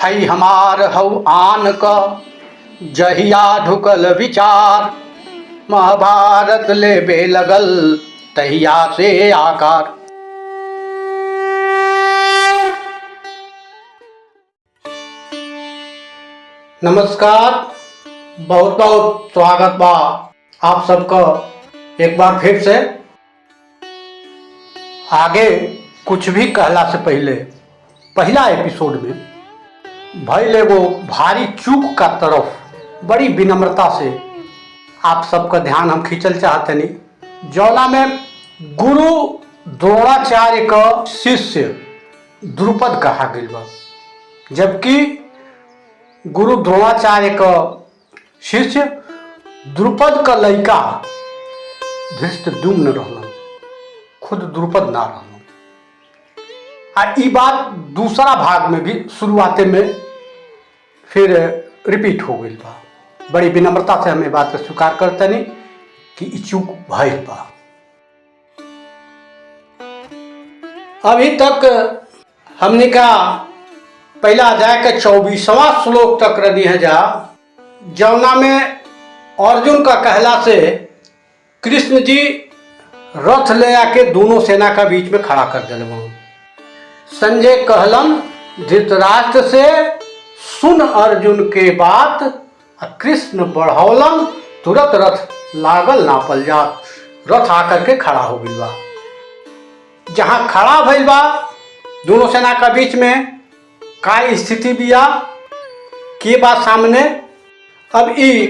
हई हमार हऊ आन क जहिया ढुकल विचार, महाभारत लेबे लगल तहिया से आकार। नमस्कार, बहुत बहुत स्वागत बा आप सबका एक बार फिर से। आगे कुछ भी कहला से पहले पहला एपिसोड में भइल एगो भारी चूक का तरफ बड़ी विनम्रता से आप सबका ध्यान हम खींचल चाहतनी, जौना में गुरु द्रोणाचार्य का शिष्य द्रुपद कहा गई बा, जबकि गुरु द्रोणाचार्य का शिष्य द्रुपद का लड़का धृष्टद्युम्न रहलन, खुद द्रुपद ना रहलन। ई बात दूसरा भाग में भी शुरुआते में फिर रिपीट हो गई बा। बड़ी विनम्रता से हमें बात का स्वीकार करतनी कि ई चूक भइल बा। अभी तक हमने का पहला अध्याय के 24वां श्लोक तक रही है जा, जौना में अर्जुन का कहला से कृष्ण जी रथ ले आके दोनों सेना का बीच में खड़ा कर दिले। संजय कहलन धृतराष्ट्र से सुन अर्जुन के बात, कृष्ण बढ़ौलन तुरंत रथ लागल नापल जात। रथ आकर के खड़ा हो गई बा। जहां खड़ा भइल बा दोनों सेना का बीच में का स्थिति बिया के बात सामने। अब ई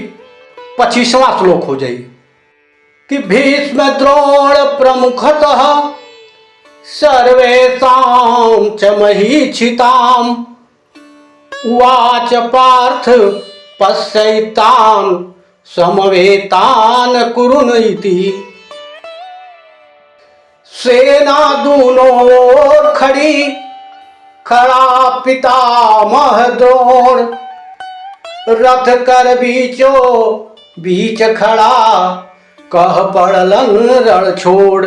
25वां श्लोक हो जाई कि भीष्म द्रोण प्रमुखतः सर्वेषां च महीक्षिताम् उवाच पार्थ पश्यैतान् समवेतान् कुरुन इति। सेना दूनों ओर खड़ी, खड़ा पितामह द्रोण, रथ कर बीचो बीच खड़ा, कह पड़लन रण छोड़।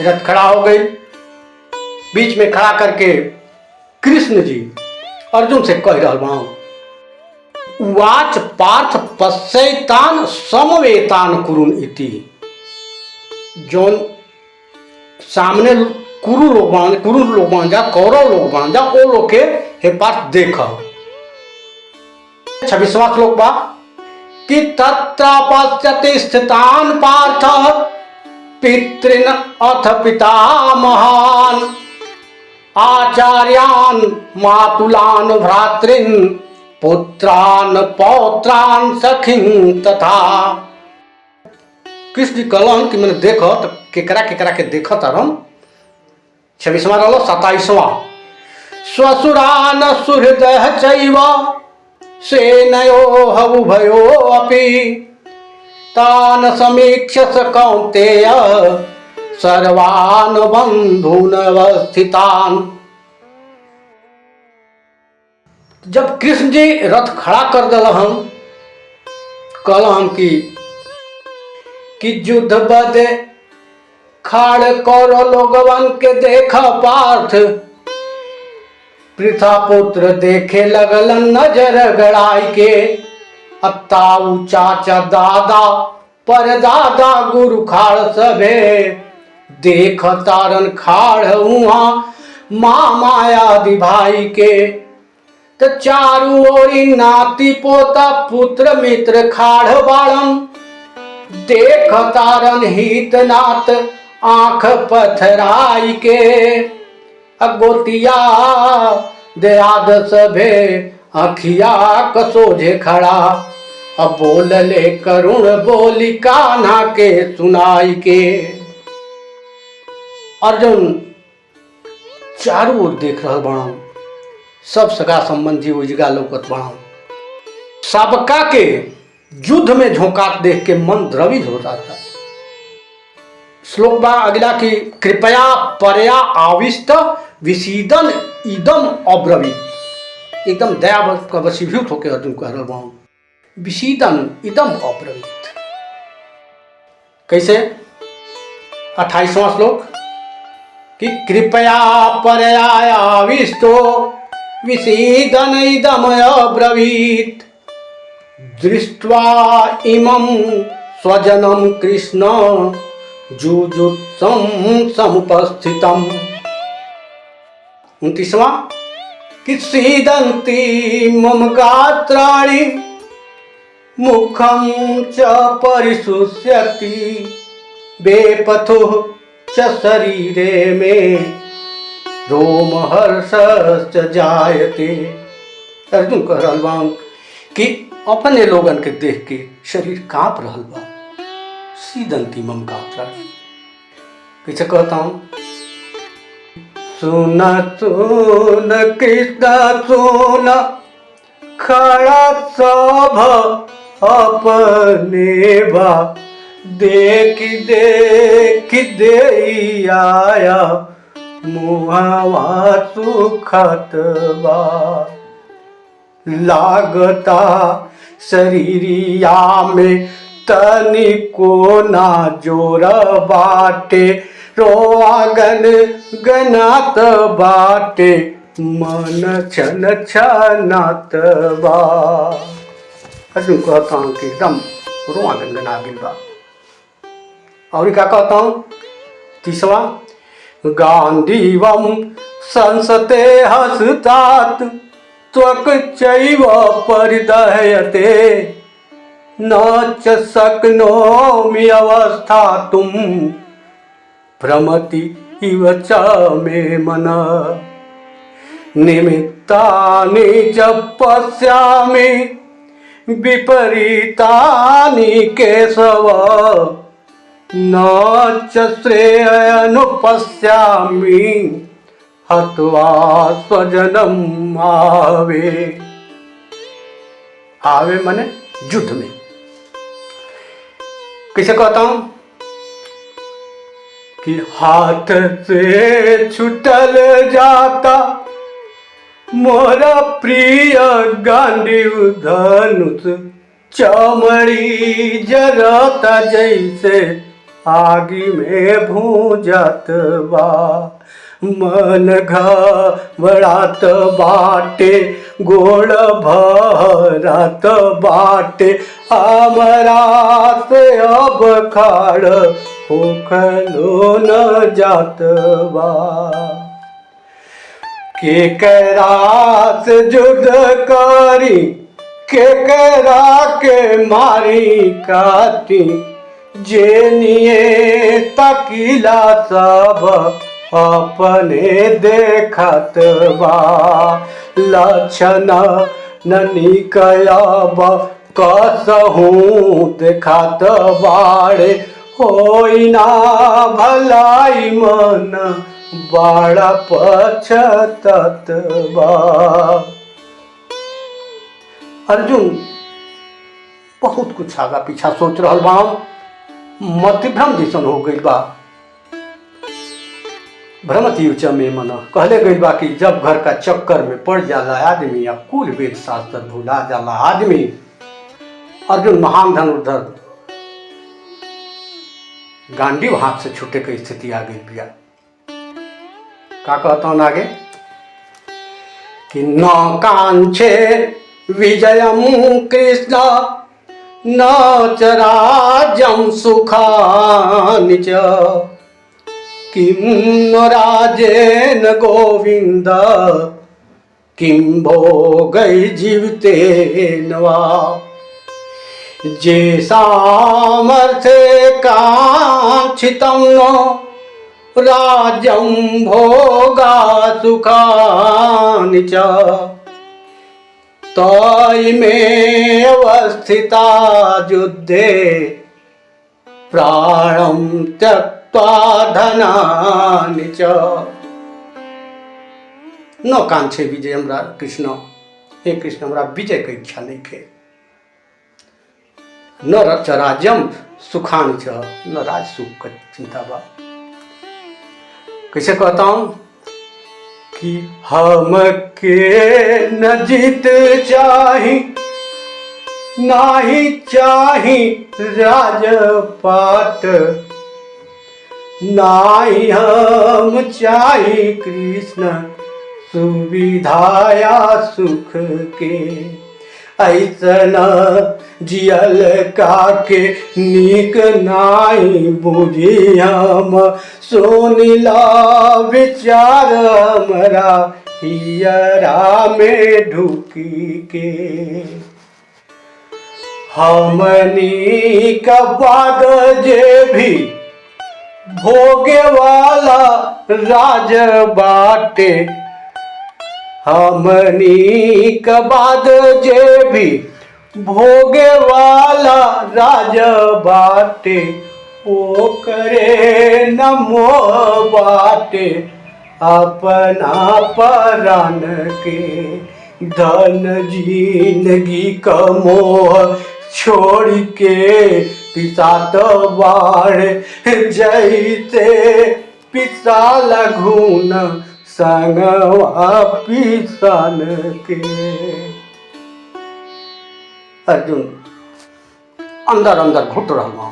रथ खड़ा हो गई, बीच में खड़ा करके कृष्ण जी अर्जुन से कह रहा बा, उवाच पार्थ पश्यैतान समवेतान कुरुन इति। जोन सामने कुरु लोग बन जा, कौरव लोग बन जा, ओ लोग के हे पार्थ देखो। 26वां श्लोक बा कि तत्र पश्यति स्थितान पार्थ पितृन अथ पितामहान आचार्यान मातुलान भ्रातृन पुत्रान पौत्रान सखीन तथा। कृष्ण जी कहलन कि मैंने देखो तो केकरा केकरा के देखो तारम। 26वां रहलो 27वां स्वसुरान सुहृदः चैव सेनयो उभयो अपि तान समीक्षस कौन्तेय सर्वान् बंधून् अवस्थितान्। जब कृष्ण जी रथ खड़ा कर दिल हम कहल कि युद्ध बदे खाड़ कर लोगवन के देख पार्थ, पृथा पुत्र देखे लगलन नजर गड़ाई के। अत्ताऊ चाचा दादा पर दादा गुरु खाड़ सभे, देख तारन खाड़ उहाँ मामा आदि भाई के। तो चारू ओरी नाती पोता पुत्र मित्र खाड़ बाड़न, देख तारन हित नात आंख पथराई के। अगोतिया दयाद सभे अखिया कसोझे खड़ा, अब बोलले करुण बोली कान्हा के सुनाई के। अर्जुन चारों ओर देख रहा बड़ा, सब सगा संबंधी उजगा लौकत बड़ा, सबका के युद्ध में झोंकात देख के मन द्रवित होता था। श्लोक बा अगला की कृपया परया आविष्ट विशीदन इदम अब्रवीत। एकदम दया का वशीभूत होकर अर्जुन कह रहा हूं विशीदन इदम अब्रवीत। कैसे 28वां श्लोक कि कृपया परयायाविष्टो विषीदनैदमय ब्रवीत् दृष्ट्वा इमं स्वजनं कृष्ण जुजुत्सं समुपस्थितम्। 29वां कि सीदन्ति मम गात्राणि मुखं च परिशुष्यति बेपथुः च शरीरे मे रोमहर्षश्च जायते। अर्जुन कह रहल बा कि अपने लोगन के देख के शरीर कांप रहल बा। सीदंती मम गात्राणि, पीछे कहता हूं सुन सुन कृष्ण सुन खड़ा सब अपने बा देख देख दे आया मुहावा सुखत बा लागता शरीरिया में तनिको ना जोर बाटे रोआगन गनात बाटे मन छन छनात बा। अर्जुन कहता हूँ कि एकदम रोआ गनगना गिल बा। और क्या कहता हूँ 30वां गांधीवम संसते हसतात त्वक चैव परिदह्यते न च शक्नोमि अवस्थातुं भ्रमति इव च मे मनः निमित्तानि च पश्यामि विपरीतानि केशव न च श्रेयनुपश्यामि हत्वा स्वजनम आवे। आवे माने युद्ध में। किसे कहता हूं कि हाथ से छुटल जाता मोरा प्रिय गांडीव धनुष चमड़ी जरता जैसे आगी में भूंजत बा मन घबरात बाटे गोड़ भरत बाटे हमरा से अब खाड़ होखलो न जात बा के करा से युद्ध करी के करा के मारी काटी जेनिए तकीला सब अपने देखत बा लक्षण न निकयब कसहूँ देखत बाड़े होई ना भलाई मन बड़ा पछतत बा। अर्जुन बहुत कुछ आगा पीछा सोच रहल बा मतिभ्रम जैसन हो गई बा। भ्रमति उच में मन कहले गई बा कि जब घर का चक्कर में पड़ जाला आदमी या कुल वेद शास्त्र भूला जाला आदमी। अर्जुन महान धनुर्धर गांडीव हाथ से छूटे की स्थिति आ गई बिया। का कहता हूं आगे कि न कांक्षे विजयम कृष्ण न च राज्यं सुखानि च किं नो राजेन गोविंद किं भोगै जीवितेन वा जे सामर्थ्ये कांक्षितं नो राज्यं भोगा सुखानि च तैमेव स्थिता युद्धे प्राणं त्यक्त्वा धनानि च। न कांक्षे विजय हमरा कृष्ण, हे कृष्ण हमरा विजय की इच्छा नहीं खे। न च राज्यम सुखानि च, न राज सुख का चिंता बा। कैसे कहता हूं कि हम के न जीत चाही नाही चाही राजपाट नाई हम चाही कृष्ण सुविधाया सुख के। ऐसन जियल काके नीक नाई बुझी हम सुनिला विचार हमरा हियरा में ढुकी के। हमनी का बाद जे भी भोगे वाला राज बाटे। हमनी का बाद जे भी भोगे वाला राज बाटे। ओ करे नमो बाटे अपना परान के। धन जिंदगी का मोह छोड़ के पिसात बाढ़ जैसे पिसाला घून संगवा पिसान के। अर्जुन अंदर अंदर घुट रहा बा,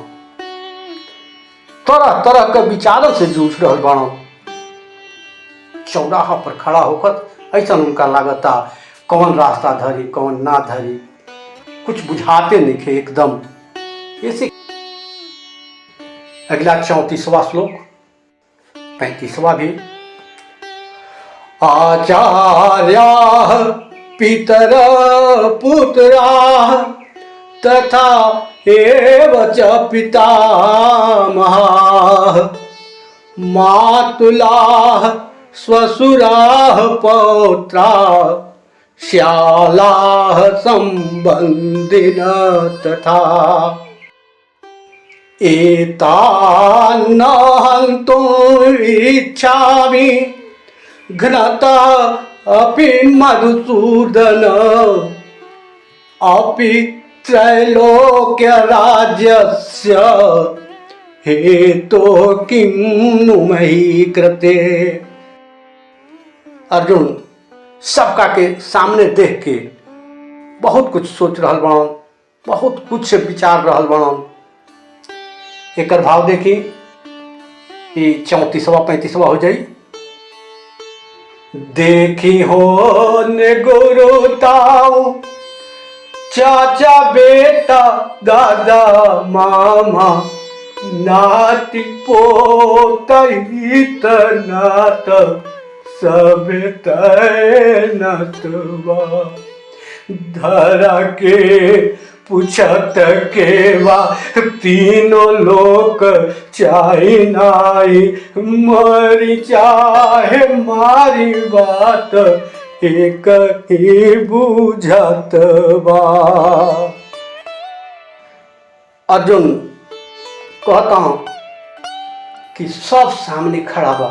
तरह तरह के विचारों से जूझ रहा बा। चौराहा पर खड़ा होकर ऐसा उनका लागता कौन रास्ता धरी कौन ना धरी, कुछ बुझाते नहीं थे एकदम। ऐसे अगला 34वां श्लोक 35वां भी। आचार्या पितर पुत्रा तथा एव च पितामहा मातुला स्वसुरा पौत्रा श्याला संबंधिन तथा एतान् हन्तुम् इच्छामि घ्नता अपि मधुसूदन अपि त्रैलोक्य राज्यस्य हेतो किं नु मयि कृते। अर्जुन सबका के सामने देख के बहुत कुछ सोच रहल बा, बहुत कुछ से विचार रहल बा। एक भाव देखी 34वां 35वां हो जाई। देखी हो ने गुरु ताऊ चाचा बेटा दादा मामा नाती पोता हित नात सब तैनतवा धरा के पूछत के बा तीनों लोक चाहे नाई मरी चाहे मारी बात एक ही बुझत बा। अर्जुन कहता हूं कि सब सामने खड़ा बा,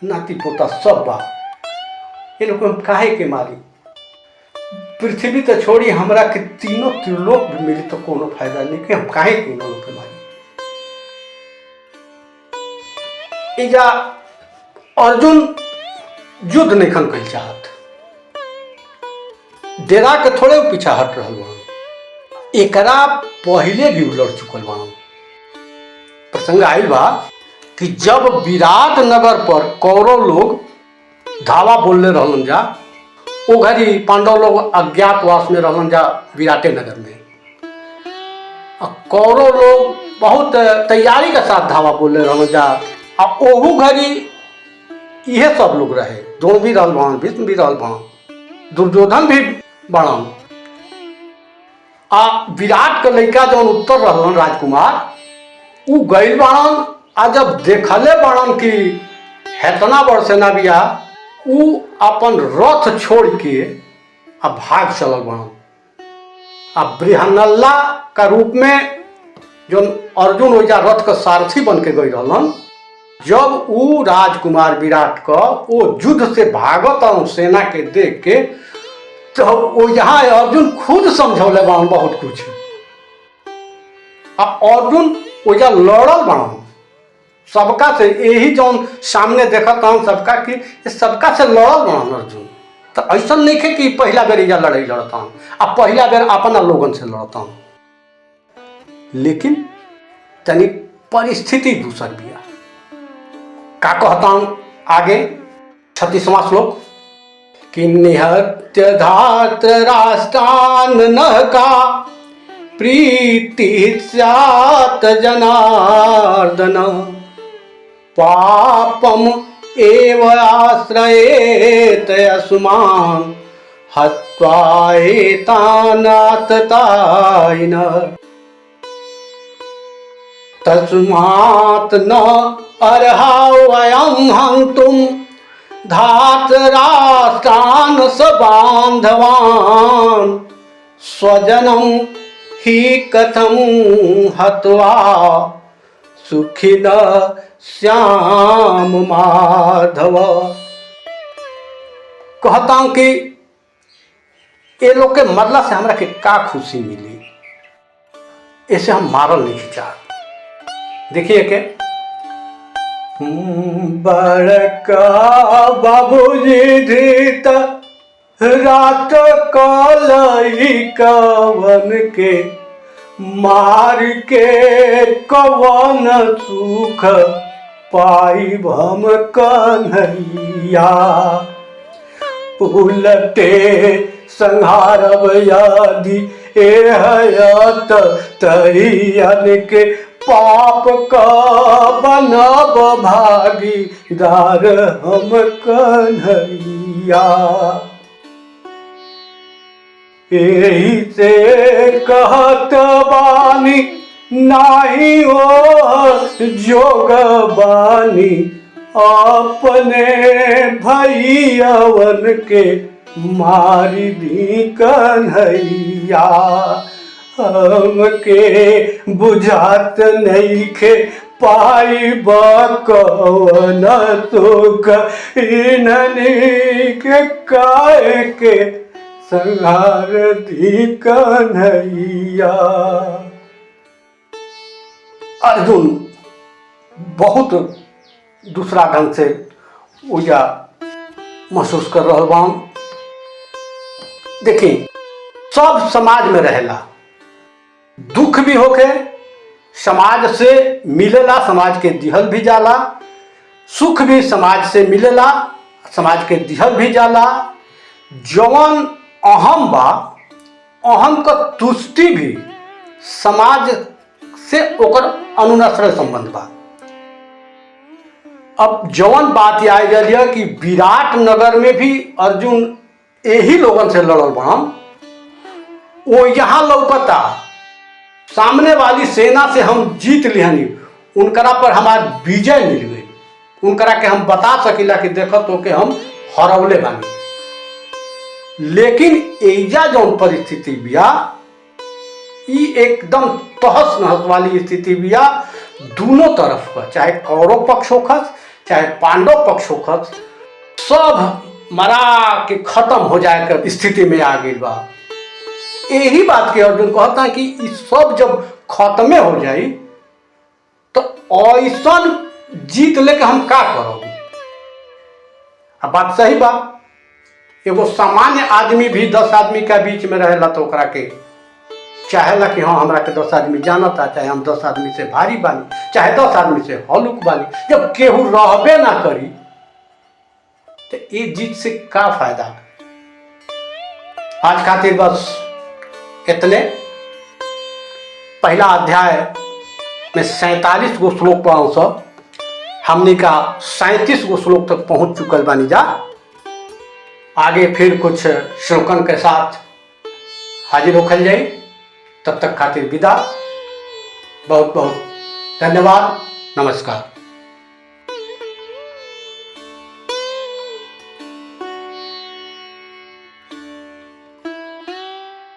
नाती पोता सब बा, ये लोग हम काहे के मारी। पृथ्वी तो छोड़ी हमरा के तीनों त्रिलोक भी मिली तो कोनो फायदा नहीं कि हम काहे के लोग के मारी। इजा अर्जुन युद्ध नहीं खन कल चाहत, डेरा के थोड़े पीछा हट रहा बा। एकरा पहले भी लड़ चुकल बा। प्रसंग आयल बा कि जब विराट नगर पर कौरव लोग धावा बोलने रहलन जा, वो घड़ी पांडव लोग अज्ञातवास में रहलन जा विराटे नगर में। कौरव लोग बहुत तैयारी के साथ धावा बोलने रहलन जा। ओहू घड़ी यह सब लोग रहे, द्रोण भी रहल बहन, भीष्म भी रहल बहन, दुर्योधन भी बड़न। विराट के लड़का जौन उत्तर रहलन राजकुमार, उ गइल बाड़न। आ जब देखले बाड़न कि हेतना बड़ सेना बिया, उ अपन रथ छोड़ के भाग चलल बाड़न। बृहन्नला का रूप में जो अर्जुन ओइजा रथ का सारथी बन के गई रहलन। जब उ राजकुमार विराट का वो युद्ध से भागत सेना के देख के, तो यहाँ अर्जुन खुद समझौले बाड़न बहुत कुछ। अर्जुन ओइजा लड़ल बाड़न सबका से, यही जौन सामने देखत हूँ सबका कि सबका से लड़ल बाड़न अर्जुन। तो ऐसा नहीं है कि पहला बेर इजा लड़ाई लड़ता हूँ, अब पहला बेर अपना लोगन से लड़ता हूँ। लेकिन तनी परिस्थिति दूसर बिया। का कहता हूँ आगे 36वां श्लोक कि निहत्य धात्र राष्ट्रान नह का प्रीति स्यात् जनार्दन पापम एव आश्रयेत अस्मान् हत्वा एतान् आततायिनः तस्मात् न अर्हा वयं हन्तुं धातराष्ट्रान् सबान्धवान् स्वजनं हि कथं हत्वा सुखिनः श्याम माधव। कहता हूं कि ये लोग के मरला से हमरा के का खुशी मिली, ऐसे हम मारल नहीं चाहते। देखिए के बड़का बाबूजी धीत रात कलई कवन के मार के कवन सुख पाई हम कन्हैया उलटे संहारब यदि एहत तहियन के पाप का बनब भागीदार हम कन्हैया। यही से कहत बानी नाही हो जोग बानी अपने भैयावन के मारी दी कन्हैया। हमके बुझात नइखे पाई बकवन सुख इन्हनी के काहे के संहार दी कन्हैया। अर्जुन बहुत दूसरा ढंग से ऊर्जा महसूस कर रहा बा। देखिए सब समाज में रहेला, दुख भी होके समाज से मिलेला, समाज के दिहल भी जाला, सुख भी समाज से मिलेला, समाज के दिहल भी जाला। जवन अहम बा, अहम का तुष्टि भी समाज से ओकर अनुनाश्रय संबंध बा। अब जवन बात आई गई कि विराट नगर में भी अर्जुन यही लोगन से लड़ल बा, वो यहाँ लौकता सामने वाली सेना से हम जीत लिहनी, उनकरा पर हमार विजय मिल गई, उनकरा के हम बता सकिला कि देखत हो के हम हरवले बानी। लेकिन एजा जौन परिस्थिति बिया ई एकदम तहस नहस वाली स्थिति बिया, दोनों तरफ का, चाहे कौरव पक्ष होखस चाहे पांडव पक्ष होखस, सब मरा के खत्म हो जाए कर स्थिति में आ गई बा। यही बात के अर्जुन कहता है कि ये सब जब खत्मे हो जाई तो ऐसा जीत लेके हम का करब। अब बात सही बा, एगो सामान्य आदमी भी 10 आदमी के बीच में रहेला तो ओकरा के चाहेला कि हाँ हमरा के 10 आदमी जानता, चाहे हम 10 आदमी से भारी बानी, चाहे 10 आदमी से हलुक बानी। जब केहू रहबे ना करी तो ये जीत से का फायदा। आज खातिर बस इतने। पहला अध्याय में 47 गो श्लोक पढ़ाऊँ, सब हमने का 37 गो श्लोक तक पहुंच चुकल बानी जा। आगे फिर कुछ श्लोकन के साथ हाजिर होखल जाई। तब तक खातिर विदा। बहुत बहुत धन्यवाद। नमस्कार।